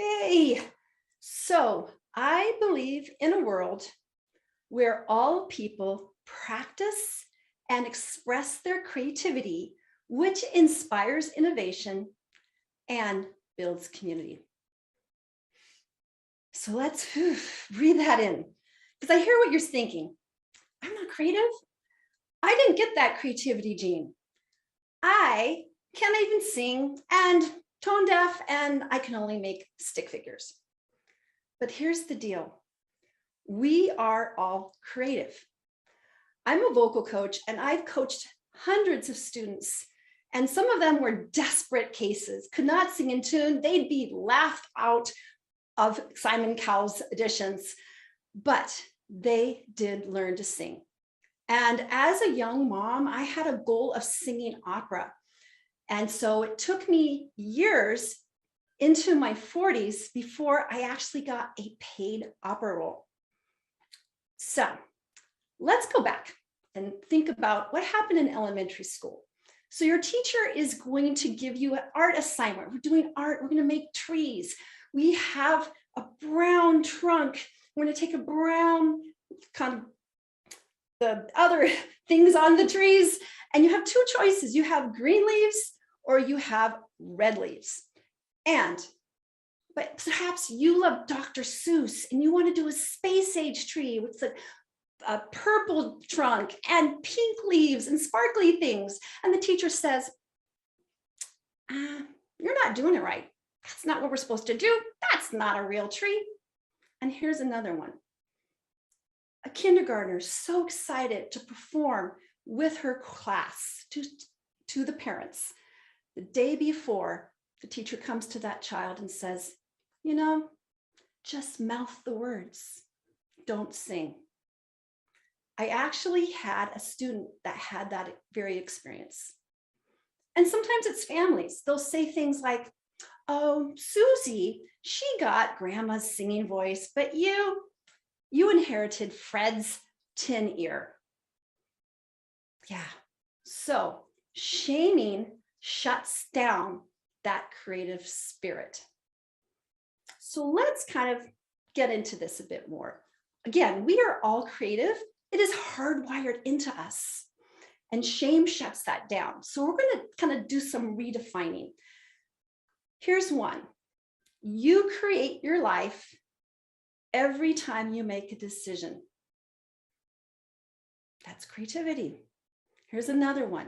Yay! So I believe in a world where all people practice and express their creativity, which inspires innovation and builds community. So let's breathe that in, because I hear what you're thinking. I'm not creative. I didn't get that creativity gene. I can't even sing and tone deaf, and I can only make stick figures. But here's the deal. We are all creative. I'm a vocal coach, and I've coached hundreds of students, and some of them were desperate cases, could not sing in tune. They'd be laughed out of Simon Cowell's editions, but they did learn to sing. And as a young mom, I had a goal of singing opera. And so it took me years into my 40s before I actually got a paid opera role. So let's go back and think about what happened in elementary school. So your teacher is going to give you an art assignment. We're doing art, we're going to make trees. We have a brown trunk. We're going to take a brown kind of the other things on the trees, and you have two choices. You have green leaves or you have red leaves. But perhaps you love Dr. Seuss and you want to do a space age tree with a purple trunk and pink leaves and sparkly things. And the teacher says, you're not doing it right. That's not what we're supposed to do. That's not a real tree. And here's another one. A kindergartner is so excited to perform with her class to the parents. The day before, the teacher comes to that child and says, just mouth the words, don't sing. I actually had a student that had that very experience. And sometimes it's families. They'll say things like, oh, Susie, she got grandma's singing voice, but you inherited Fred's tin ear. Yeah, so shaming shuts down that creative spirit. So let's kind of get into this a bit more. Again, we are all creative. It is hardwired into us, and shame shuts that down. So we're going to kind of do some redefining. Here's one. You create your life every time you make a decision. That's creativity. Here's another one.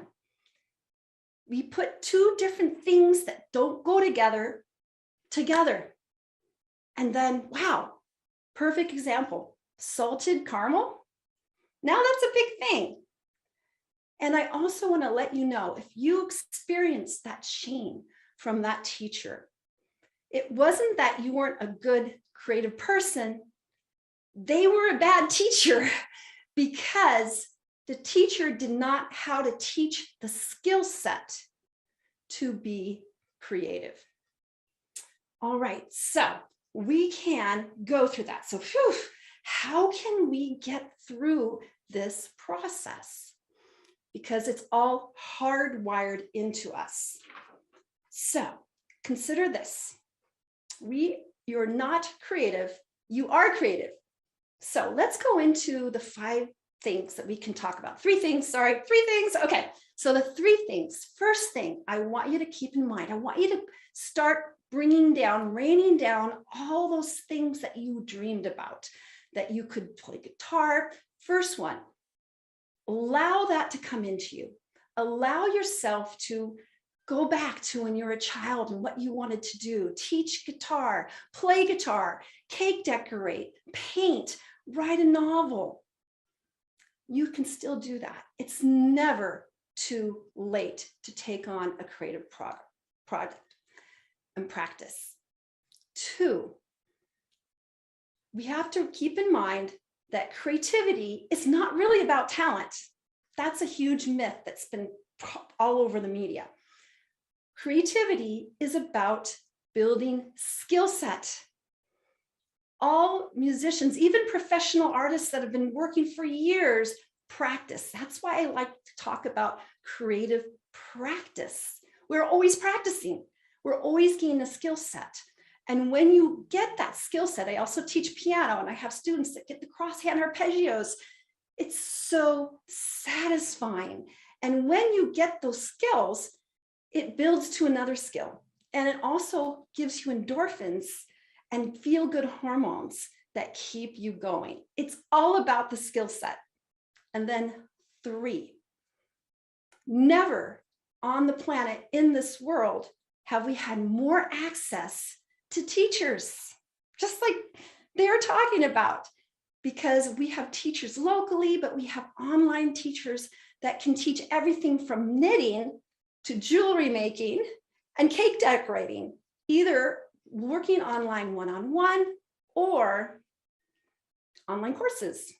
We put two different things that don't go together. And then, wow, perfect example, salted caramel. Now that's a big thing. And I also want to let you know, if you experience that shame from that teacher, it wasn't that you weren't a good creative person. They were a bad teacher because the teacher did not how to teach the skill set to be creative. All right, so we can go through that. So how can we get through this process? Because it's all hardwired into us. So consider this. You're not creative, you are creative. So let's go into the 5 things that we can talk about. 3 things. Okay, so the 3 things. First thing I want you to keep in mind, I want you to start raining down all those things that you dreamed about, that you could play guitar. First one, allow that to come into you. Allow yourself to go back to when you were a child and what you wanted to do. Teach guitar, play guitar, cake decorate, paint, write a novel. You can still do that. It's never too late to take on a creative project and practice. 2, we have to keep in mind that creativity is not really about talent. That's a huge myth that's been all over the media. Creativity is about building skill set. All musicians, even professional artists that have been working for years, practice. That's why I like to talk about creative practice. We're always practicing. We're always gaining a skill set. And when you get that skill set, I also teach piano and I have students that get the crosshand arpeggios. It's so satisfying. And when you get those skills, it builds to another skill. And it also gives you endorphins and feel-good hormones that keep you going. It's all about the skill set. And then 3, never on the planet in this world have we had more access to teachers, just like they're talking about, because we have teachers locally, but we have online teachers that can teach everything from knitting to jewelry making and cake decorating, either working online one-on-one or online courses.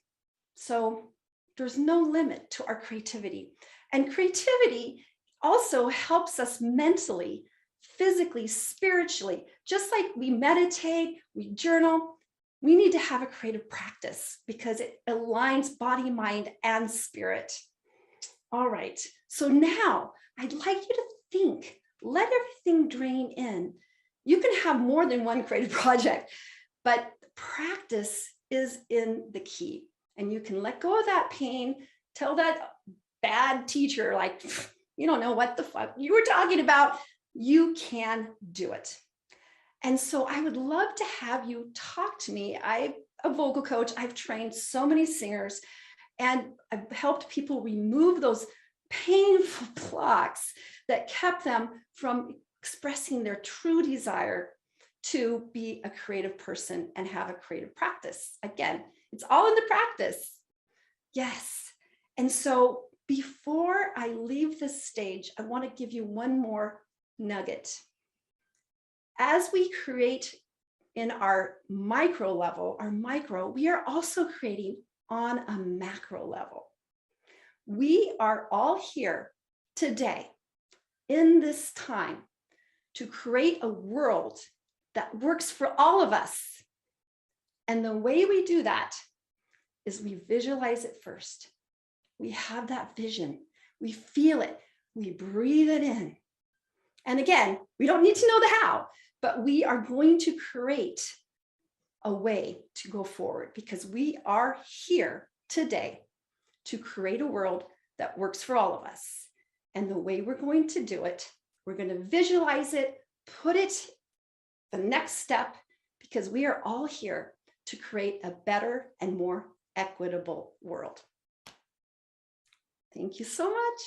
So there's no limit to our creativity. And creativity also helps us mentally, physically, spiritually. Just like we meditate, we journal, we need to have a creative practice because it aligns body, mind, and spirit. All right, so now I'd like you to think, let everything drain in. You can have more than one creative project, but practice is in the key. And you can let go of that pain, tell that bad teacher, like, you don't know what the fuck you were talking about. You can do it. And so I would love to have you talk to me. I'm a vocal coach. I've trained so many singers and I've helped people remove those painful blocks that kept them from expressing their true desire to be a creative person and have a creative practice. Again, it's all in the practice. Yes. And so before I leave this stage, I want to give you one more nugget. As we create in our micro level, we are also creating on a macro level. We are all here today in this time to create a world that works for all of us. And the way we do that is we visualize it first. We have that vision, we feel it, we breathe it in. And again, we don't need to know the how, but we are going to create a way to go forward because we are here today to create a world that works for all of us. And the way we're going to do it, we're going to visualize it, put it the next step, because we are all here to create a better and more equitable world. Thank you so much.